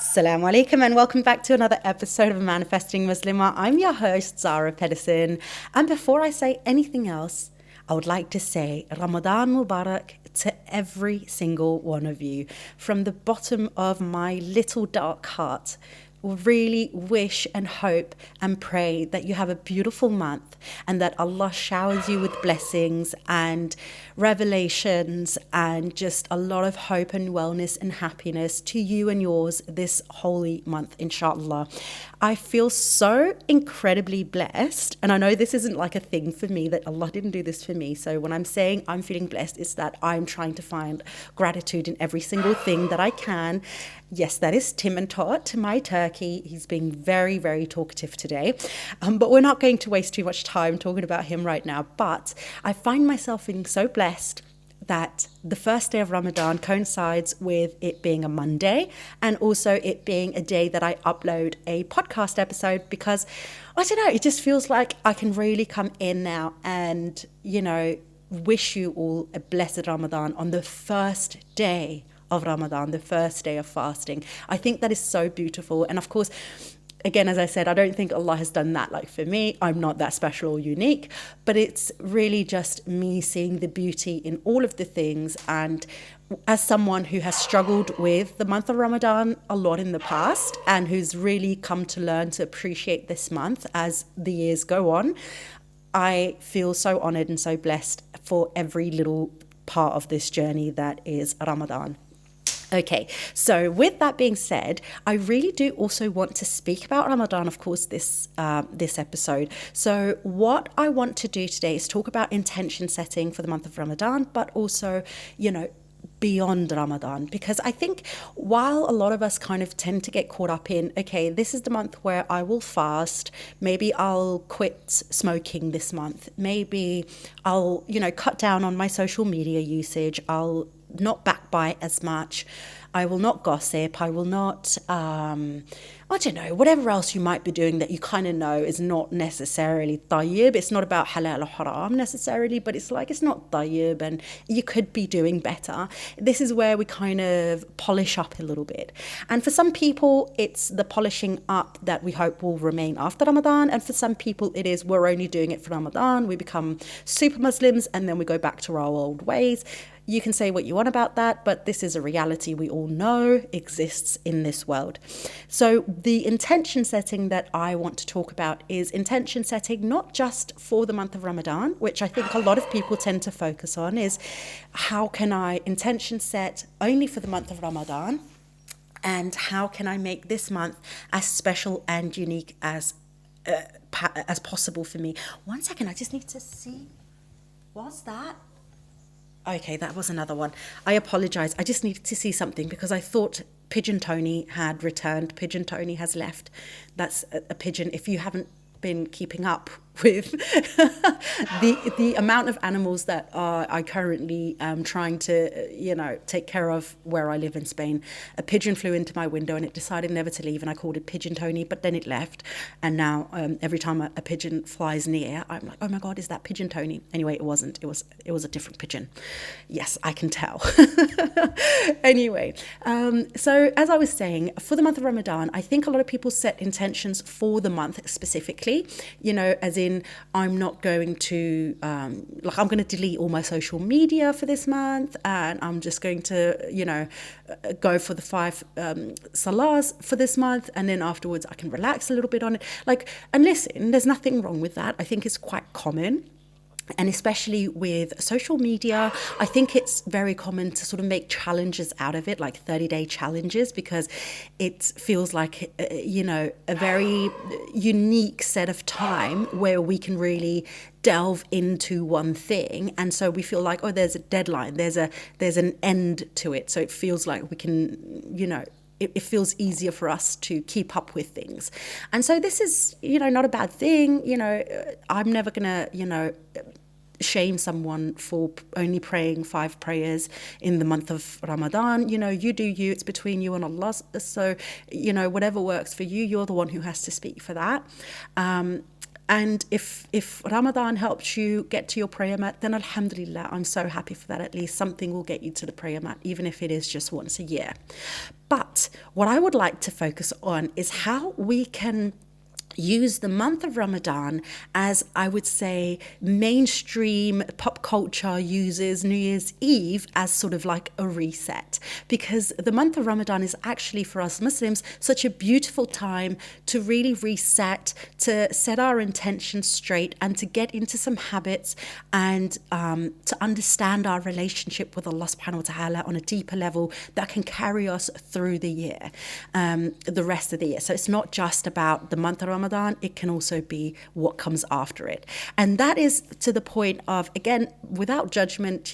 Assalamu alaikum and welcome back to another episode of Manifesting Muslimah. I'm your host, Zara Pedersen. And before I say anything else, I would like to say Ramadan Mubarak to every single one of you. From the bottom of my little dark heart, really wish and hope and pray that you have a beautiful month and that Allah showers you with blessings and revelations and just a lot of hope and wellness and happiness to you and yours this holy month, inshallah. I feel so incredibly blessed, and I know this isn't like a thing for me, that Allah didn't do this for me. So when I'm saying I'm feeling blessed, it's that I'm trying to find gratitude in every single thing that I can. Yes, that is Tim and Tot, my turkey. He's being very, very talkative today. But we're not going to waste too much time talking about him right now. But I find myself feeling so blessed that the first day of Ramadan coincides with it being a Monday and also it being a day that I upload a podcast episode, because I don't know, it just feels like I can really come in now and, wish you all a blessed Ramadan on the first day of Ramadan, the first day of fasting. I think that is so beautiful. And of course, again, as I said, I don't think Allah has done that like for me. I'm not that special or unique, but it's really just me seeing the beauty in all of the things. And as someone who has struggled with the month of Ramadan a lot in the past and who's really come to learn to appreciate this month as the years go on, I feel so honored and so blessed for every little part of this journey that is Ramadan. Okay, so with that being said, I really do also want to speak about Ramadan, of course, this episode. So what I want to do today is talk about intention setting for the month of Ramadan, but also, beyond Ramadan, because I think while a lot of us kind of tend to get caught up in, okay, this is the month where I will fast, maybe I'll quit smoking this month, maybe I'll, cut down on my social media usage, I'll not backbite as much, I will not gossip, I will not, I don't know, whatever else you might be doing that you kind of know is not necessarily tayyib. It's not about halal or haram necessarily, but it's like it's not tayyib and you could be doing better. This is where we kind of polish up a little bit. And for some people, it's the polishing up that we hope will remain after Ramadan. And for some people, it is we're only doing it for Ramadan. We become super Muslims and then we go back to our old ways. You can say what you want about that, but this is a reality we all know exists in this world. So the intention setting that I want to talk about is intention setting not just for the month of Ramadan, which I think a lot of people tend to focus on, is how can I intention set only for the month of Ramadan, and how can I make this month as special and unique as possible for me. 1 second, I just need to see. What's that? Okay, that was another one. I apologize. I just needed to see something because I thought Pigeon Tony had returned. Pigeon Tony has left. That's a pigeon. If you haven't been keeping up with the amount of animals that I currently am trying to, take care of where I live in Spain. A pigeon flew into my window and it decided never to leave, and I called it Pigeon Tony, but then it left. And now every time a pigeon flies near, I'm like, oh my God, is that Pigeon Tony? Anyway, it wasn't. It was a different pigeon. Yes, I can tell. Anyway, so as I was saying, for the month of Ramadan, I think a lot of people set intentions for the month specifically, as in I'm not going to, I'm going to delete all my social media for this month, and I'm just going to, go for the 5 salahs for this month, and then afterwards I can relax a little bit on it. And listen, there's nothing wrong with that. I think it's quite common. And especially with social media, I think it's very common to sort of make challenges out of it, like 30-day challenges, because it feels like, a very unique set of time where we can really delve into one thing. And so we feel like, oh, there's a deadline, there's an end to it. So it feels like we can, it feels easier for us to keep up with things. And so this is, not a bad thing. I'm never going to, shame someone for only praying 5 prayers in the month of Ramadan. You do you, it's between you and Allah. So, whatever works for you, you're the one who has to speak for that. And if Ramadan helps you get to your prayer mat, then alhamdulillah, I'm so happy for that. At least something will get you to the prayer mat, even if it is just once a year. But what I would like to focus on is how we can use the month of Ramadan as, I would say, mainstream pop culture uses New Year's Eve as sort of like a reset. Because the month of Ramadan is actually, for us Muslims, such a beautiful time to really reset, to set our intentions straight, and to get into some habits, and to understand our relationship with Allah subhanahu wa ta'ala on a deeper level that can carry us through the year, the rest of the year. So it's not just about the month of Ramadan, it can also be what comes after it. And that is to the point of, again, without judgment,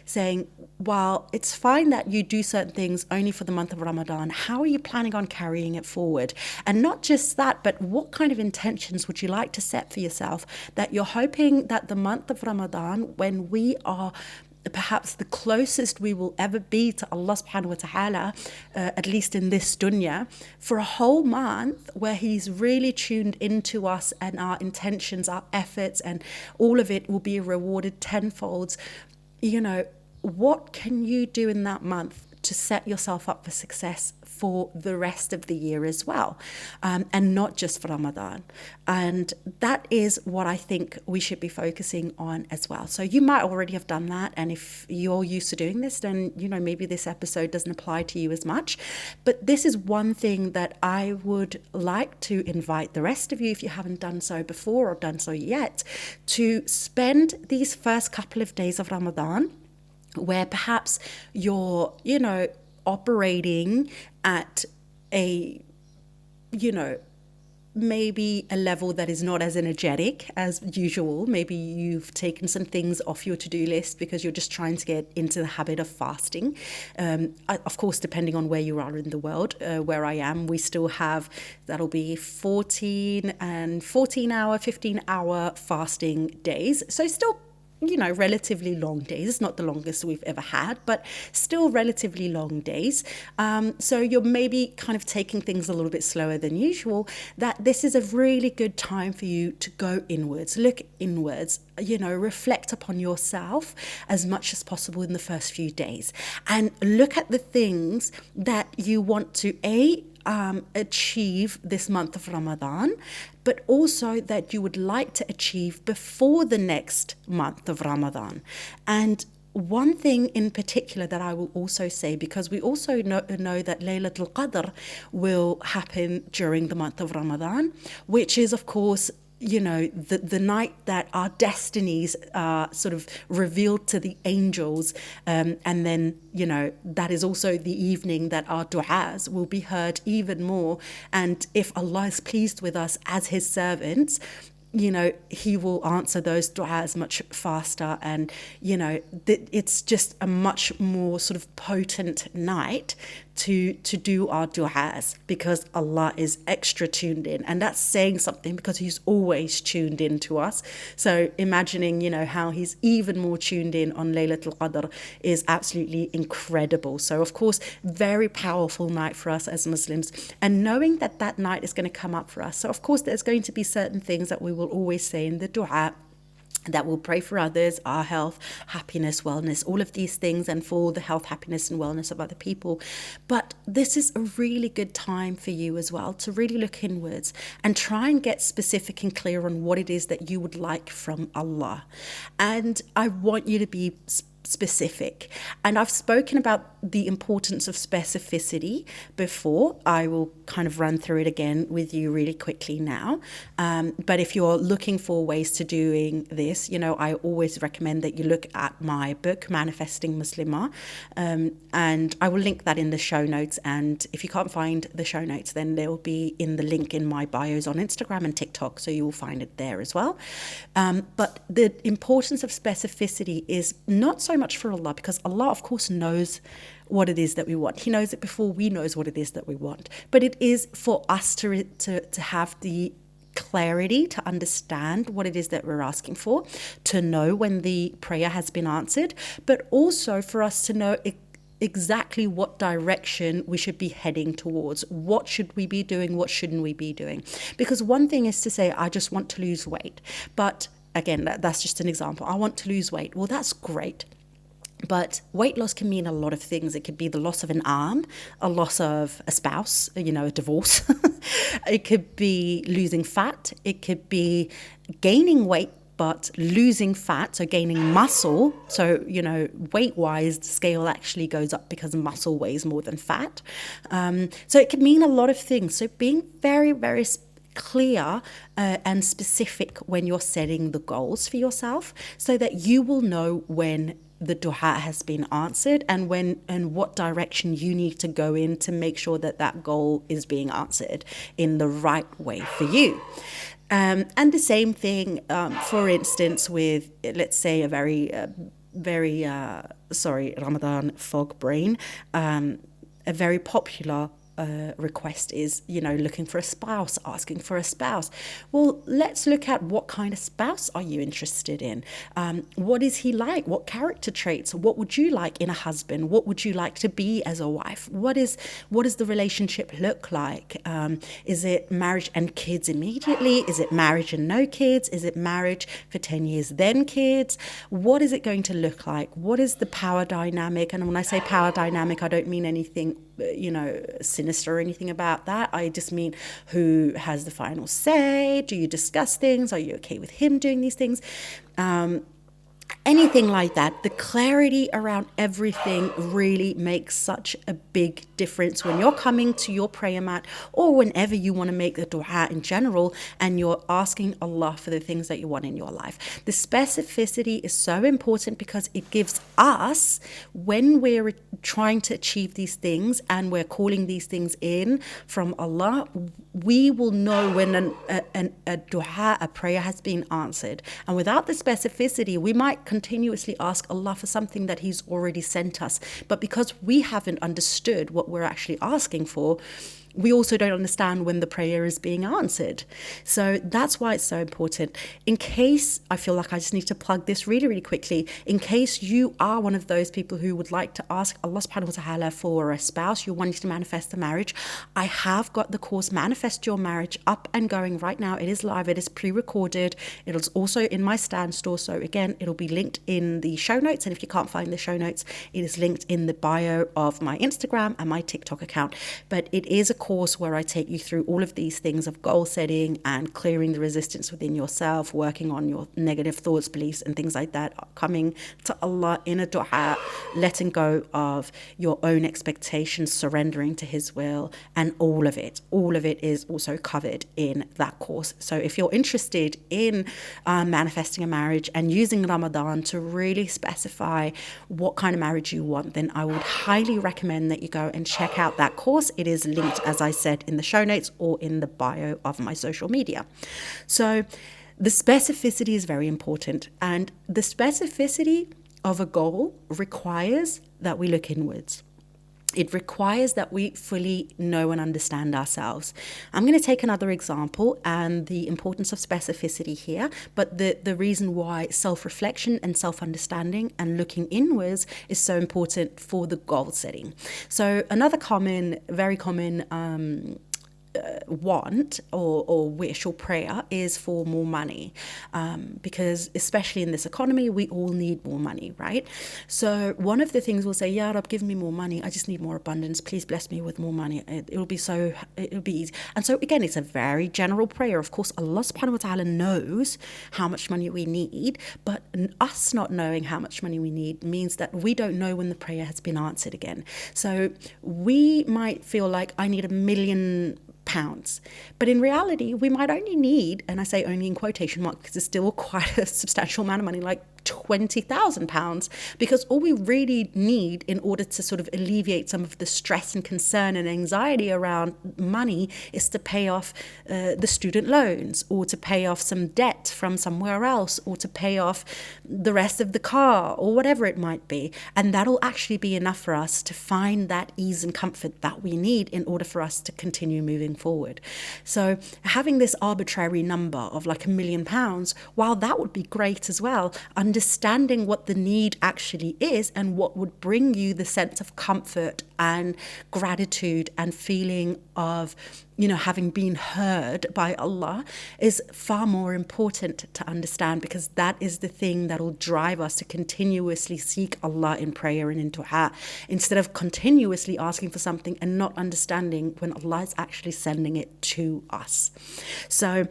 saying, well, it's fine that you do certain things only for the month of Ramadan. How are you planning on carrying it forward? And not just that, but what kind of intentions would you like to set for yourself that you're hoping that the month of Ramadan, when we are perhaps the closest we will ever be to Allah subhanahu wa ta'ala, at least in this dunya, for a whole month where He's really tuned into us and our intentions, our efforts, and all of it will be rewarded tenfold. What can you do in that month to set yourself up for success for the rest of the year as well, and not just for Ramadan? And that is what I think we should be focusing on as well. So you might already have done that, and if you're used to doing this, then maybe this episode doesn't apply to you as much. But this is one thing that I would like to invite the rest of you, if you haven't done so before or done so yet, to spend these first couple of days of Ramadan where perhaps you're, operating at a, maybe a level that is not as energetic as usual. Maybe you've taken some things off your to-do list because you're just trying to get into the habit of fasting. Of course, depending on where you are in the world, where I am, we still have, that'll be 14 hour, 15 hour fasting days. So still, relatively long days. It's not the longest we've ever had, but still relatively long days. So you're maybe kind of taking things a little bit slower than usual. That this is a really good time for you to go inwards, look inwards, reflect upon yourself as much as possible in the first few days, and look at the things that you want to achieve this month of Ramadan, but also that you would like to achieve before the next month of Ramadan. And one thing in particular that I will also say, because we also know that Laylatul Qadr will happen during the month of Ramadan, which is, of course, the night that our destinies are sort of revealed to the angels, and then that is also the evening that our du'as will be heard even more. And if Allah is pleased with us as His servants, He will answer those du'as much faster, and it's just a much more sort of potent night to do our du'as, because Allah is extra tuned in, and that's saying something because He's always tuned in to us. So imagining how He's even more tuned in on Laylatul Qadr is absolutely incredible. So of course, very powerful night for us as Muslims, and knowing that that night is going to come up for us. So of course, there's going to be certain things that we will always say in the du'a, that will pray for others, our health, happiness, wellness, all of these things, and for the health, happiness, and wellness of other people. But this is a really good time for you as well to really look inwards and try and get specific and clear on what it is that you would like from Allah. And I want you to be specific. And I've spoken about the importance of specificity before. I will kind of run through it again with you really quickly now. But if you're looking for ways to doing this, I always recommend that you look at my book, Manifesting Muslimah, and I will link that in the show notes. And if you can't find the show notes, then they'll be in the link in my bios on Instagram and TikTok, so you will find it there as well. But the importance of specificity is not so much for Allah, because Allah, of course, knows what it is that we want. He knows it before we knows what it is that we want. But it is for us to have the clarity to understand what it is that we're asking for, to know when the prayer has been answered, but also for us to know exactly what direction we should be heading towards. What should we be doing? What shouldn't we be doing? Because one thing is to say, I just want to lose weight. But again, that's just an example. I want to lose weight. Well, that's great. But weight loss can mean a lot of things. It could be the loss of an arm, a loss of a spouse, a divorce. It could be losing fat. It could be gaining weight but losing fat, so gaining muscle. So, weight-wise, the scale actually goes up because muscle weighs more than fat. So it could mean a lot of things. So being very, very clear and specific when you're setting the goals for yourself, so that you will know when the dua has been answered and when and what direction you need to go in to make sure that that goal is being answered in the right way for you. And the same thing, for instance, with, let's say, a very Ramadan fog brain, a very popular request is, looking for a spouse, asking for a spouse. Well, let's look at what kind of spouse are you interested in? What is he like? What character traits? What would you like in a husband? What would you like to be as a wife? What does the relationship look like? Is it marriage and kids immediately? Is it marriage and no kids? Is it marriage for 10 years, then kids? What is it going to look like? What is the power dynamic? And when I say power dynamic, I don't mean anything sinister or anything about that. I just mean, who has the final say? Do you discuss things? Are you okay with him doing these things? Anything like that. The clarity around everything really makes such a big difference when you're coming to your prayer mat, or whenever you want to make the dua in general and you're asking Allah for the things that you want in your life. The specificity is so important because it gives us, when we're trying to achieve these things and we're calling these things in from Allah, we will know when a dua, a prayer has been answered. And without the specificity, we might continuously ask Allah for something that He's already sent us. But because we haven't understood what we're actually asking for, we also don't understand when the prayer is being answered. So that's why it's so important. In case, I feel like I just need to plug this really, really quickly, in case you are one of those people who would like to ask Allah subhanahu wa ta'ala for a spouse, you're wanting to manifest a marriage, I have got the course Manifest Your Marriage up and going right now. It is live, it is pre-recorded. It is also in my Stan store. So again, it'll be linked in the show notes. And if you can't find the show notes, it is linked in the bio of my Instagram and my TikTok account. But it is a course where I take you through all of these things of goal setting and clearing the resistance within yourself, working on your negative thoughts, beliefs, and things like that, coming to Allah in a dua, letting go of your own expectations, surrendering to His will, and all of it is also covered in that course. So if you're interested in manifesting a marriage and using Ramadan to really specify what kind of marriage you want, then I would highly recommend that you go and check out that course. It is linked, as I said, in the show notes or in the bio of my social media. So the specificity is very important, and the specificity of a goal requires that we look inwards. It requires that we fully know and understand ourselves. I'm going to take another example and the importance of specificity here, but the reason why self-reflection and self-understanding and looking inwards is so important for the goal setting. So another very common want or wish or prayer is for more money, because especially in this economy, we all need more money, right? So one of the things we'll say, Ya Rab, give me more money. I just need more abundance. Please bless me with more money. It'll be easy. And so again, it's a very general prayer. Of course, Allah subhanahu wa ta'ala knows how much money we need, but us not knowing how much money we need means that we don't know when the prayer has been answered again. So we might feel like, I need £1 million. But in reality, we might only need, and I say only in quotation marks because it's still quite a substantial amount of money, like £20,000, because all we really need in order to sort of alleviate some of the stress and concern and anxiety around money is to pay off the student loans, or to pay off some debt from somewhere else, or to pay off the rest of the car, or whatever it might be. And that'll actually be enough for us to find that ease and comfort that we need in order for us to continue moving forward. So having this arbitrary number of like £1 million, while that would be great as well, understand understanding what the need actually is and what would bring you the sense of comfort and gratitude and feeling of, having been heard by Allah is far more important to understand, because that is the thing that will drive us to continuously seek Allah in prayer and in dua, instead of continuously asking for something and not understanding when Allah is actually sending it to us. So,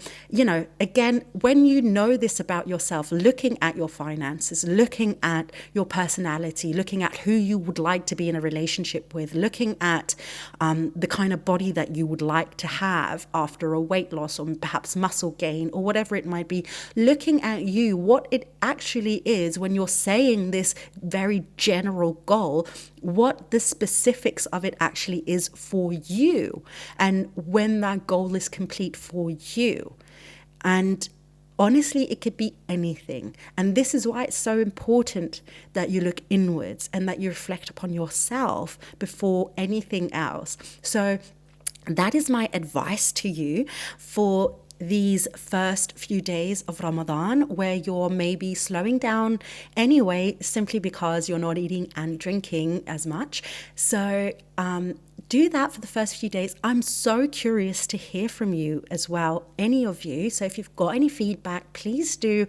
again, when you know this about yourself, looking at your finances, looking at your personality, looking at who you would like to be in a relationship with, looking at the kind of body that you would like to have after a weight loss or perhaps muscle gain or whatever it might be, looking at you, what it actually is when you're saying this very general goal, what the specifics of it actually is for you, and when that goal is complete for you. And honestly, it could be anything. And this is why it's so important that you look inwards and that you reflect upon yourself before anything else. So that is my advice to you for these first few days of Ramadan, where you're maybe slowing down anyway, simply because you're not eating and drinking as much. So do that for the first few days. I'm so curious to hear from you as well, any of you. So if you've got any feedback, please do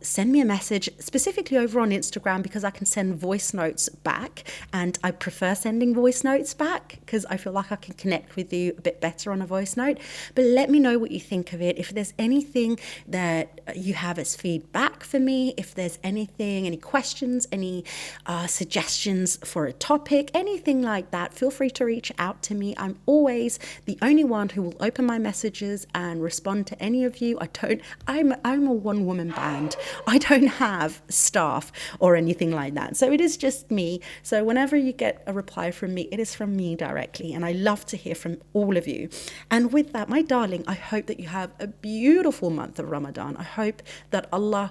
send me a message, specifically over on Instagram, because I can send voice notes back, and I prefer sending voice notes back because I feel like I can connect with you a bit better on a voice note. But let me know what you think of it. If there's anything that you have as feedback for me, if there's anything, any questions, any suggestions for a topic, anything like that, feel free to reach out to me. I'm always the only one who will open my messages and respond to any of you. I'm a one-woman band. I don't have staff or anything like that. So it is just me. So whenever you get a reply from me, it is from me directly. And I love to hear from all of you. And with that, my darling, I hope that you have a beautiful month of Ramadan. I hope that Allah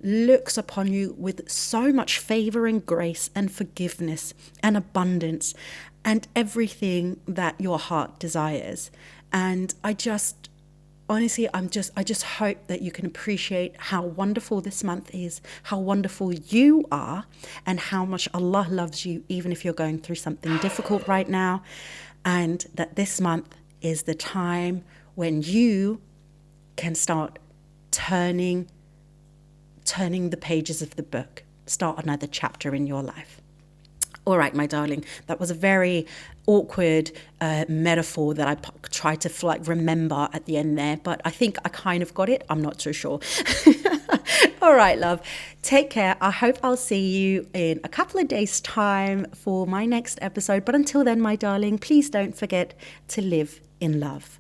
looks upon you with so much favor and grace and forgiveness and abundance and everything that your heart desires. And I just hope that you can appreciate how wonderful this month is, how wonderful you are, and how much Allah loves you, even if you're going through something difficult right now. And that this month is the time when you can start turning the pages of the book, start another chapter in your life. All right, my darling, that was a very awkward metaphor that I tried to remember at the end there, but I think I kind of got it. I'm not too sure. All right, love, take care. I hope I'll see you in a couple of days' time for my next episode. But until then, my darling, please don't forget to live in love.